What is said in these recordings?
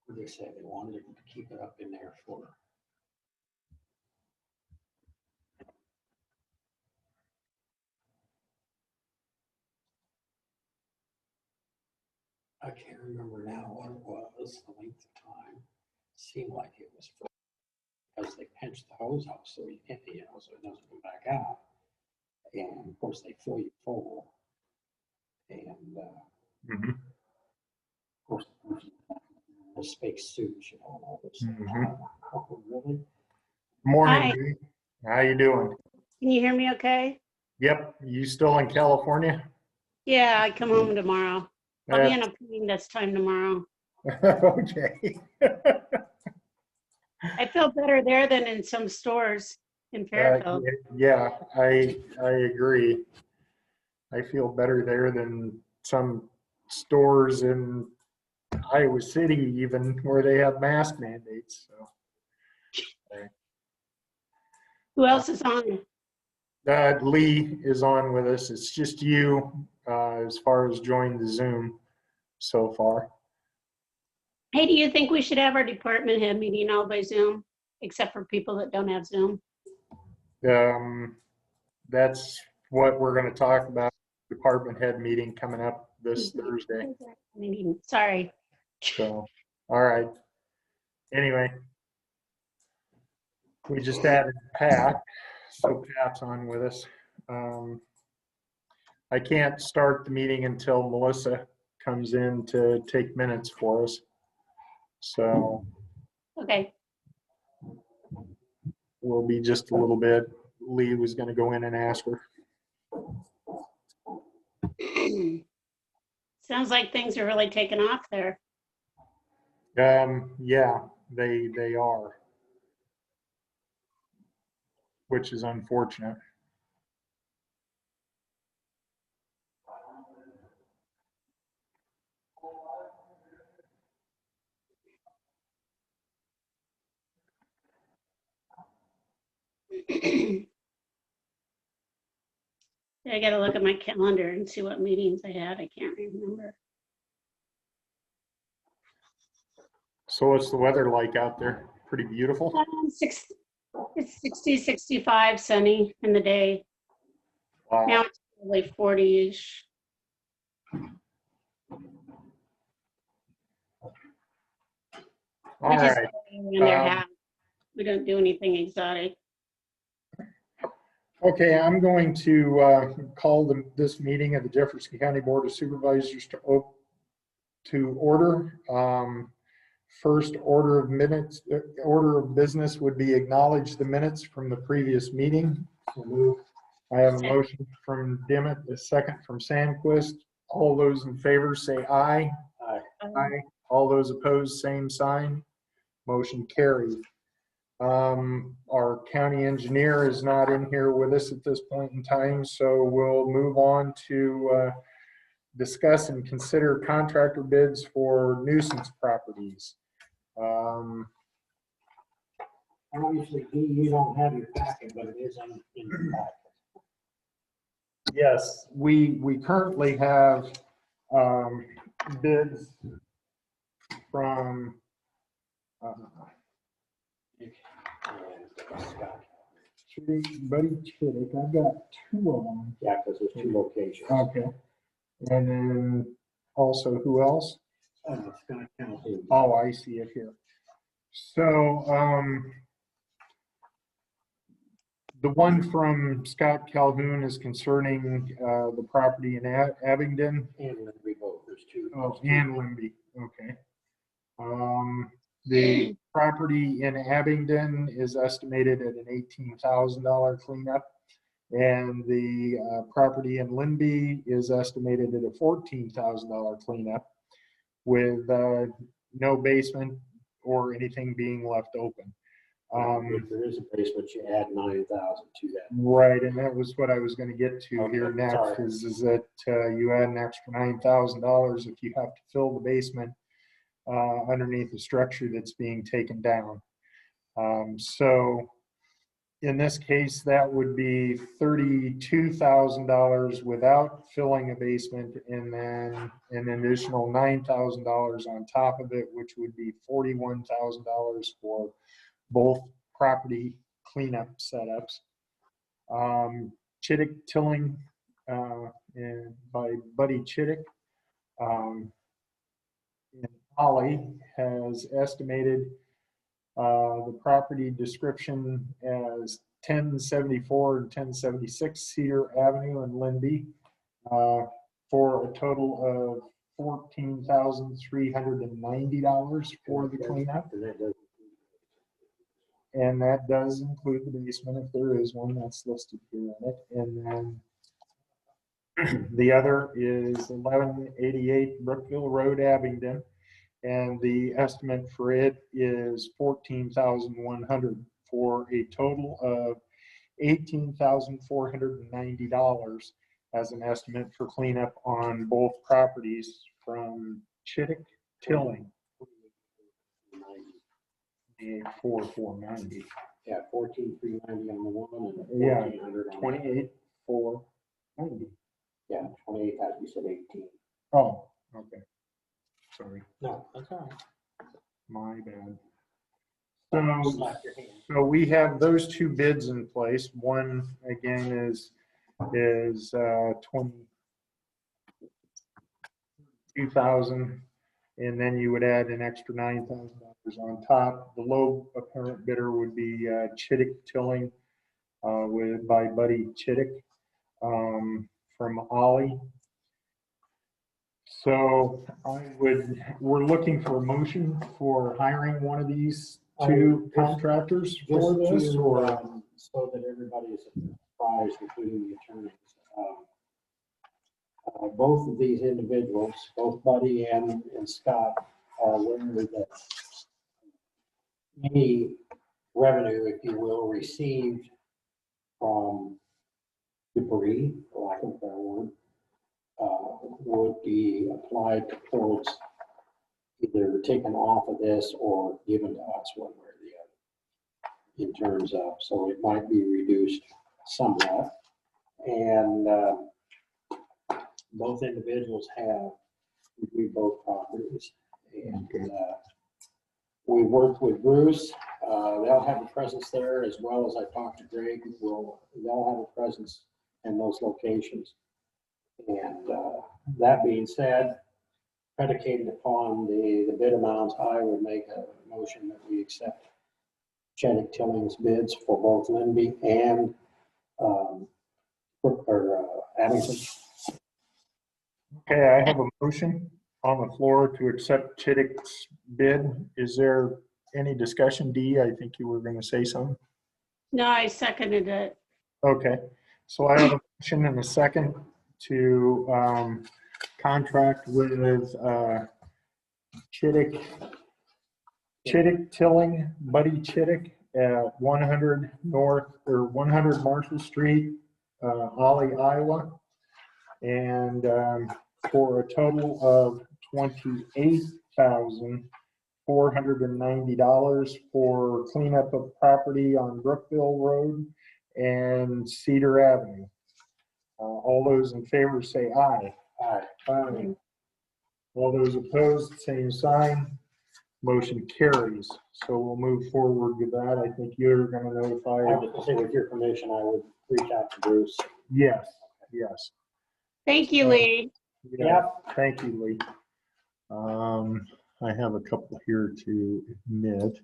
They said they wanted to keep it up in there for. I can't remember now what it was, the length of time. Seemed like it was for, because they pinched the hose out so you can't, so it doesn't go back out. And of course they fill you full. And of course, the fake suits, and all this. Oh, really? Morning, Hi. Dee. How you doing? Can you hear me okay? Yep. You still in California? Yeah, I come home tomorrow. I'll be in Uh, a plane this time tomorrow. okay. I feel better there than in some stores in Fairfield. Yeah, I agree. I feel better there than some stores in Iowa City, even where they have mask mandates. So. Who else is on? Lee is on with us. It's just you as far as joining the Zoom so far. Hey, do you think we should have our department head meeting all by Zoom, except for people that don't have Zoom? That's what we're going to talk about. Department head meeting coming up this Thursday. Sorry. So, all right. Anyway, we just added Pat, so Pat's on with us. I can't start the meeting until Melissa comes in to take minutes for us. So Okay. we'll be just a little bit. Lee was going to go in and ask her. Sounds like things are really taking off there. Yeah, they are, which is unfortunate. I got to look at my calendar and see what meetings I had. I can't remember. So what's the weather like out there? Pretty beautiful? It's 60, 65, sunny in the day. Wow. Now it's probably 40-ish. All right. In their house. We don't do anything exotic. Okay, I'm going to call this meeting of the Jefferson County Board of Supervisors to order. First order of business would be acknowledge the minutes from the previous meeting. I have a motion from Dimmitt, a second from Sandquist. All those in favor say aye. Aye. Aye. All those opposed, same sign. Motion carried. Our county engineer is not in here with us at this point in time, so we'll move on to discuss and consider contractor bids for nuisance properties. Obviously, you don't have your packet, but it is in your packet. Yes, we currently have bids from Buddy Chittick. I've got two of them. Yeah, because there's two locations. Okay. And then also who else? Scott Calhoun. Oh, I see it here. So the one from Scott Calhoun is concerning the property in Abingdon. And Limby both. There's two. Oh, and Limby. Okay. The property in Abingdon is estimated at an $18,000 cleanup, and the property in Limby is estimated at a $14,000 cleanup, with no basement or anything being left open. If there is a basement, you add 9,000 to that. Right, and that was what I was going to get to Okay, here next. sorry. Is that you add an extra $9,000 if you have to fill the basement underneath the structure that's being taken down. So in this case, that would be $32,000 without filling a basement, and then an additional $9,000 on top of it, which would be $41,000 for both property cleanup setups. Chittick Tilling and by Buddy Chittick. And Holly has estimated the property description as 1074 and 1076 Cedar Avenue in Lynby for a total of $14,390 for the cleanup. And that does include the basement if there is one that's listed here in it. And then the other is 1188 Brookville Road, Abingdon. And the estimate for it is $14,100 for a total of $18,490 as an estimate for cleanup on both properties from Chittick Tilling. 4,490. Yeah, 14,390 on the one and Yeah, 1,400 on the 28,490. Yeah, 28, as you said, 18. Oh, okay. Sorry, No, that's all right. my bad. Slap your hand. So we have those two bids in place. One again is 22,000, and then you would add an extra $9,000 on top. The low apparent bidder would be Chittick Tilling by Buddy Chittick from Ollie. So we're looking for a motion for hiring one of these two contractors for this, or so that everybody is surprised, including the attorneys. Both of these individuals, both Buddy and Scott, are aware that any revenue, if you will, received from debris, for lack of a better word, would be applied towards either taken off of this or given to us one way or the other in terms of, so it might be reduced somewhat. And both individuals have reviewed both properties. And we worked with Bruce. They'll have a presence there, as well as I talked to Greg. They'll have a presence in those locations. And that being said, predicated upon the bid amounts, I would make a motion that we accept Chittick Tilling's bids for both Lynby and Abington. okay, I have a motion on the floor to accept Chittick's bid. Is there any discussion? Dee, I think you were going to say something. No, I seconded it. Okay, so I have a motion and a second to contract with Chittick Tilling, Buddy Chittick at 100 Marshall Street, Ollie, Iowa, and for a total of $28,490 for cleanup of property on Brookville Road and Cedar Avenue. All those in favor say aye. Aye. Aye. All those opposed, same sign. Motion carries. So we'll move forward with that. I think you're going to notify. I was going to say, with your permission, I would reach out to Bruce. Yes, yes. Thank you, Lee. Yeah, thank you, Lee. I have a couple here to admit.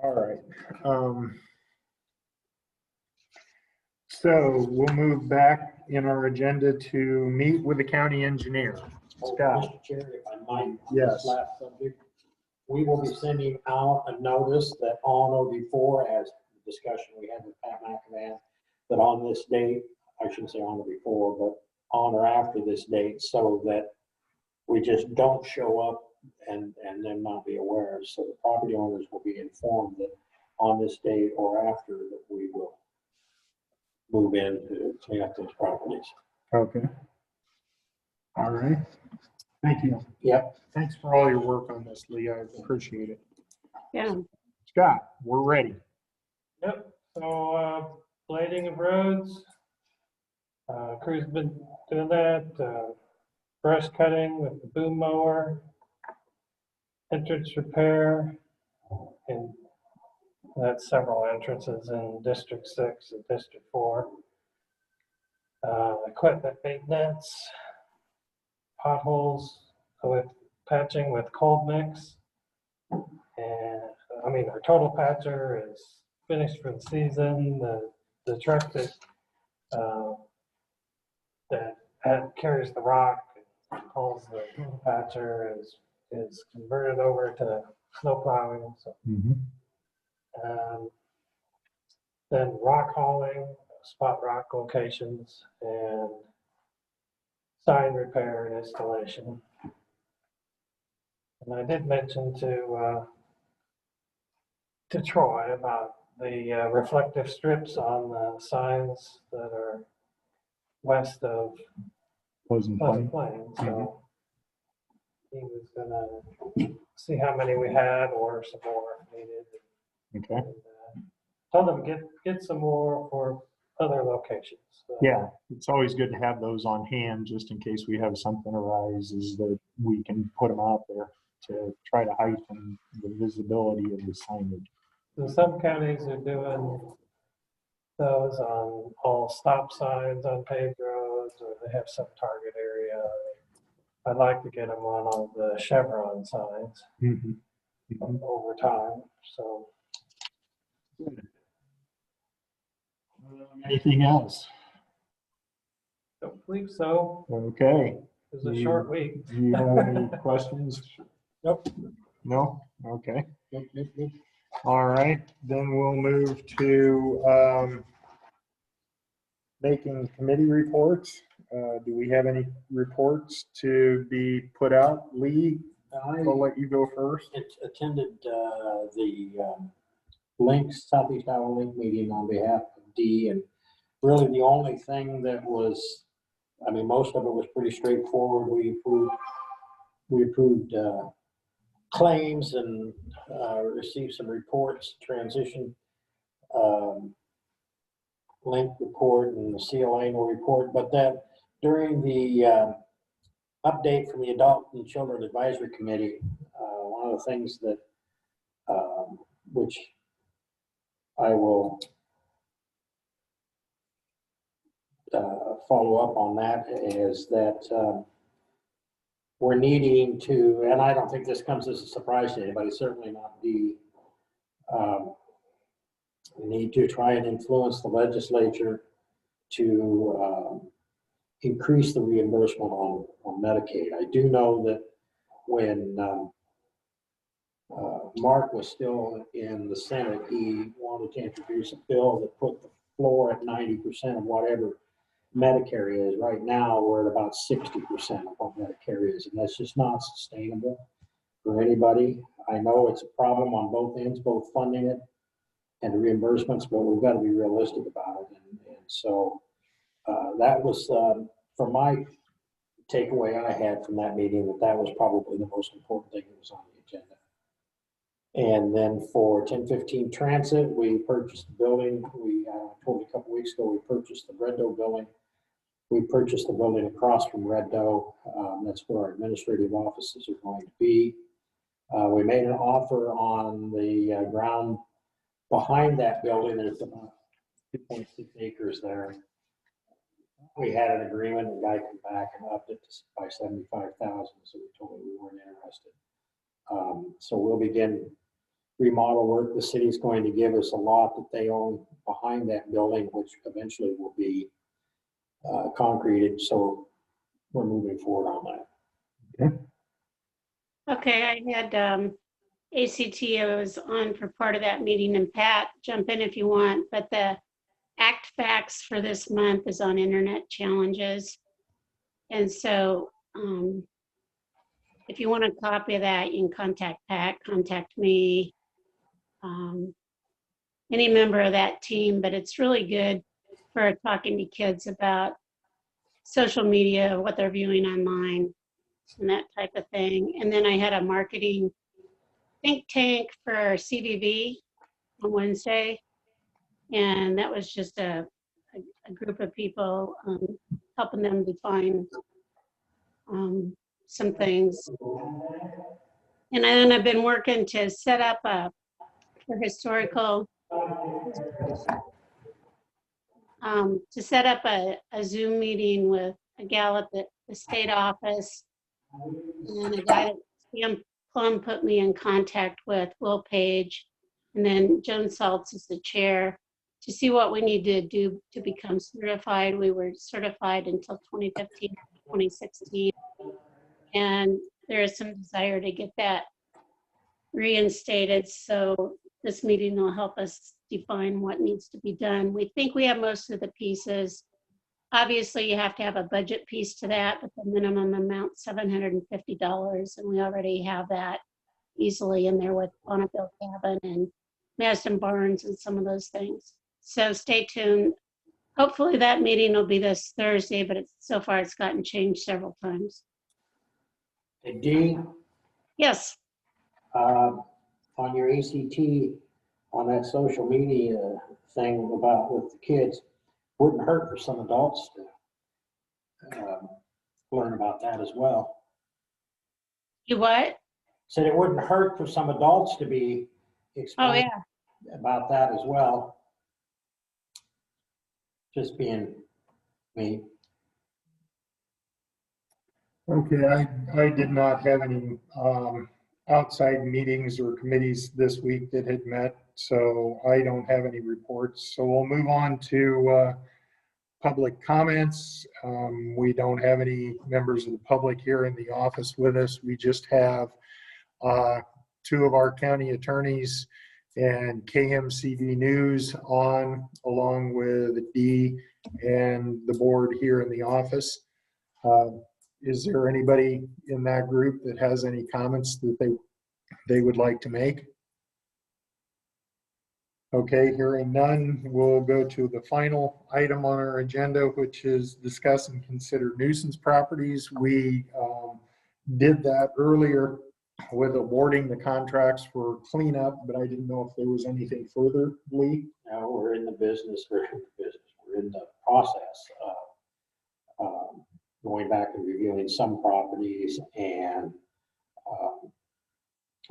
All right. So we'll move back in our agenda to meet with the county engineer. Scott. Mr. Chair, if I might, on Yes. this last subject, we will be sending out a notice that all know before, as the discussion we had with Pat McAvan, that on this date, I shouldn't say on or before, but on or after this date, so that we just don't show up and then not be aware. So the property owners will be informed that on this date or after that we will move in to clean up those properties. Okay. All right. Thank you. Yep. Thanks for all your work on this, Lee. I appreciate it. Yeah. Scott, we're ready. Yep, so blading of roads, crew's been doing that, brush cutting with the boom mower, entrance repair, and that's several entrances in District 6 and District 4. Equipment maintenance, potholes with patching with cold mix. And I mean, our total patcher is finished for the season. The truck that carries the rock and hauls the total patcher is converted over to snow plowing. So then rock hauling, spot rock locations, and sign repair and installation. And I did mention to Troy about the reflective strips on the signs that are west of Pleasant Pleasant Plains. Plains. So he was gonna see how many we had or some more if needed. Okay. And, told him get some more for other locations. So, Yeah, it's always good to have those on hand just in case we have something arises that we can put them out there to try to heighten the visibility of the signage. So some counties are doing those on all stop signs on paved roads, or they have some target area. I'd like to get them on all the Chevron signs over time. So Anything else? don't believe so. Okay. It was a short week. Do you have any questions? Nope. No? Okay. All right, then we'll move to making committee reports. Do we have any reports to be put out? Lee, I'll let you go first. Attended the Links, Southeast Iowa Link meeting on behalf of Dee, and really the only thing that was, I mean, most of it was pretty straightforward. We approved claims and received some reports, transition link report and the CLA report, but that during the update from the Adult and Children Advisory Committee, one of the things that which I will follow up on that is that we're needing to, and I don't think this comes as a surprise to anybody, certainly not Dee, we need to try and influence the legislature to increase the reimbursement on Medicaid. I do know that when Mark was still in the Senate, he wanted to introduce a bill that put the floor at 90% of whatever Medicare is. Right now, we're at about 60% of what Medicare is, and that's just not sustainable for anybody. I know it's a problem on both ends, both funding it and the reimbursements, but we've got to be realistic about it. And so that was, from my takeaway I had from that meeting, that was probably the most important thing that was on the agenda. And then for 1015 Transit, we purchased the building. We told you a couple weeks ago, we purchased the Red Doe building. We purchased the building across from Red Doe. That's where our administrative offices are going to be. We made an offer on the ground behind that building. There's about 2.6 acres there. We had an agreement, the guy came back and upped it by 75,000, so we told him we weren't interested. So we'll begin remodel work. The city's going to give us a lot that they own behind that building, which eventually will be concreted. So we're moving forward on that. Okay, I had ACT, I was on for part of that meeting, and Pat, jump in if you want, but the Act Facts for this month is on internet challenges. And so if you want a copy of that, you can contact Pat, contact me, any member of that team, but it's really good for talking to kids about social media, what they're viewing online, and that type of thing. And then I had a marketing think tank for CVV on Wednesday. And that was just a group of people helping them define some things. And then I've been working to set up for historical, to set up a Zoom meeting with a gal at the state office and a guy that Stan Plum put me in contact with, Will Page, and then Joan Saltz is the chair, to see what we need to do to become certified. We were certified until 2015, 2016, and there is some desire to get that reinstated. So this meeting will help us define what needs to be done. We think we have most of the pieces. Obviously, you have to have a budget piece to that, but the minimum amount, $750, and we already have that easily in there with Bonneville Cabin and Madison Barnes and some of those things. So stay tuned. Hopefully that meeting will be this Thursday, but so far it's gotten changed several times. Hey, Dee, Yes. on your ACT, on that social media thing about with the kids, wouldn't hurt for some adults to learn about that as well. You what? Said it wouldn't hurt for some adults to be Oh, explained yeah. about that as well. Just being me. Okay, I did not have any outside meetings or committees this week that had met, so I don't have any reports. So we'll move on to public comments. We don't have any members of the public here in the office with us. We just have two of our county attorneys and KMCV News on, along with Dee and the board here in the office. Is there anybody in that group that has any comments that they would like to make? Okay, hearing none, we'll go to the final item on our agenda, which is discuss and consider nuisance properties. We did that earlier with awarding the contracts for cleanup, but I didn't know if there was anything further, Lee. Now we're in the business, we're in the process of going back and reviewing some properties, and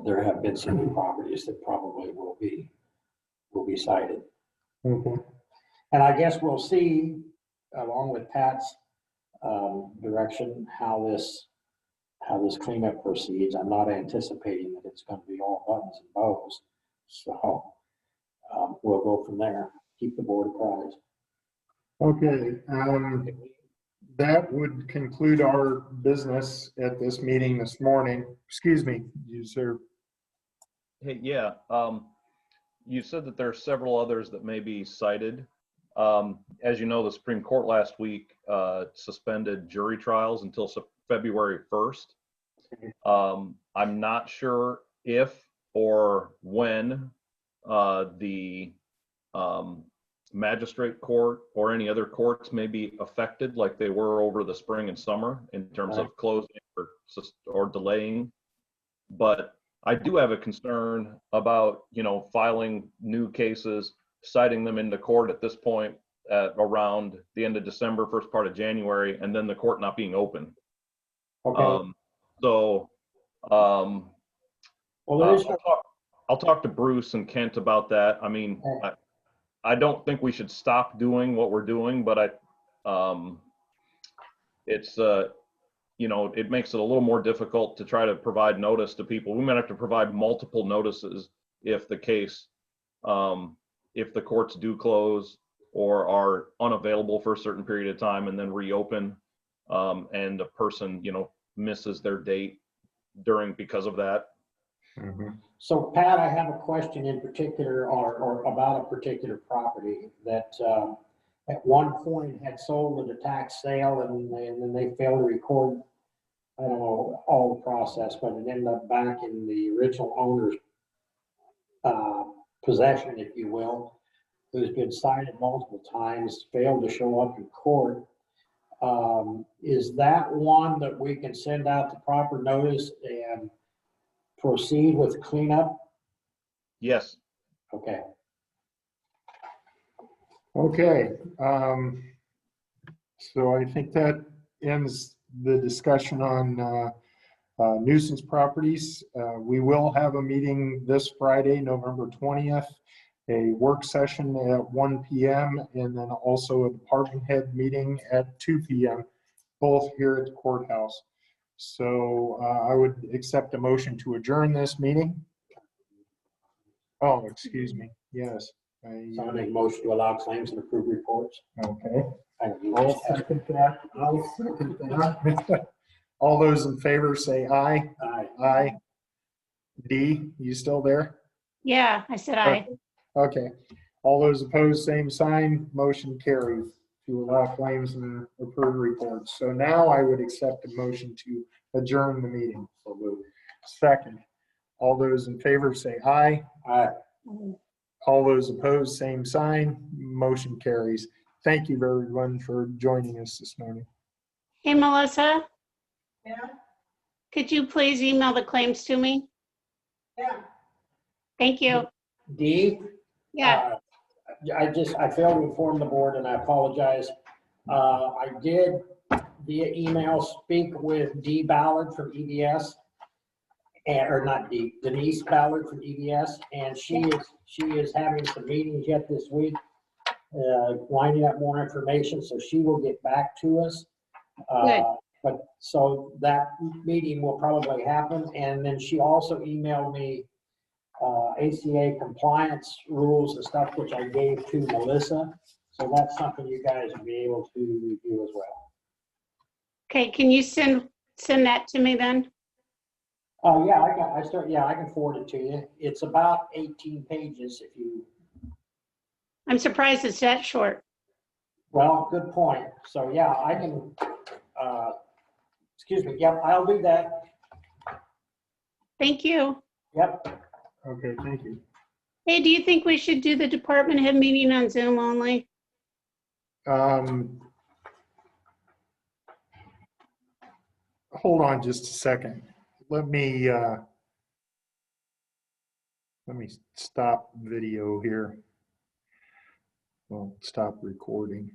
there have been some new properties that probably will be cited. Mm-hmm. And I guess we'll see, along with Pat's direction, how this cleanup proceeds. I'm not anticipating that it's going to be all buttons and bows, so we'll go from there. Keep the board apprised. Okay, that would conclude our business at this meeting this morning. Excuse me, you sir. Hey, yeah. You said that there are several others that may be cited. As you know, the Supreme Court last week suspended jury trials until February 1st. I'm not sure if or when the magistrate court or any other courts may be affected like they were over the spring and summer in terms of closing or delaying. But I do have a concern about, filing new cases, citing them into court at this point at around the end of December, first part of January, and then the court not being open. Okay. I'll talk to Bruce and Kent about that. I mean, I don't think we should stop doing what we're doing, but it makes it a little more difficult to try to provide notice to people. We might have to provide multiple notices if the case, if the courts do close or are unavailable for a certain period of time and then reopen, and a person, misses their date because of that. Mm-hmm. So Pat, I have a question in particular or about a particular property that at one point had sold at a tax sale, and then they failed to record, I don't know, all the process, but it ended up back in the original owner's possession, if you will, who's been cited multiple times, failed to show up in court. Is that one that we can send out the proper notice and proceed with cleanup? Yes. Okay. Okay, so I think that ends the discussion on nuisance properties. We will have a meeting this Friday, November 20th, a work session at 1 p.m. and then also a department head meeting at 2 p.m., both here at the courthouse. So I would accept a motion to adjourn this meeting. Oh, excuse me. Yes. So I make a motion to allow claims and approve reports. Okay. I'll I'll second that. I'll second that. All those in favor say aye. Aye. Aye. D, you still there? Yeah, I said aye. Okay. All those opposed, same sign. Motion carries to allow claims and approve reports. So now I would accept a motion to adjourn the meeting. So moved. Second. All those in favor say aye. Aye. All those opposed, same sign. Motion carries. Thank you, everyone, for joining us this morning. Hey, Melissa, Yeah, could you please email the claims to me? yeah. Thank you. D? Yeah, I failed to inform the board and I apologize. I did via email speak with Dee Ballard from EBS. Or not Dee, Denise Ballard from EBS, and she is having some meetings yet this week, lining up more information, so she will get back to us. Good. But so that meeting will probably happen, and then she also emailed me ACA compliance rules and stuff, which I gave to Melissa. So that's something you guys will be able to review as well. okay, can you send that to me then? Oh, yeah, I can forward it to you. It's about 18 pages if you, I'm surprised it's that short. well, good point. So, yeah, I can, excuse me, yep, I'll do that. Thank you. Yep. Okay, thank you. Hey, do you think we should do the department head meeting on Zoom only? Hold on just a second. Let me stop video here. Well, stop recording.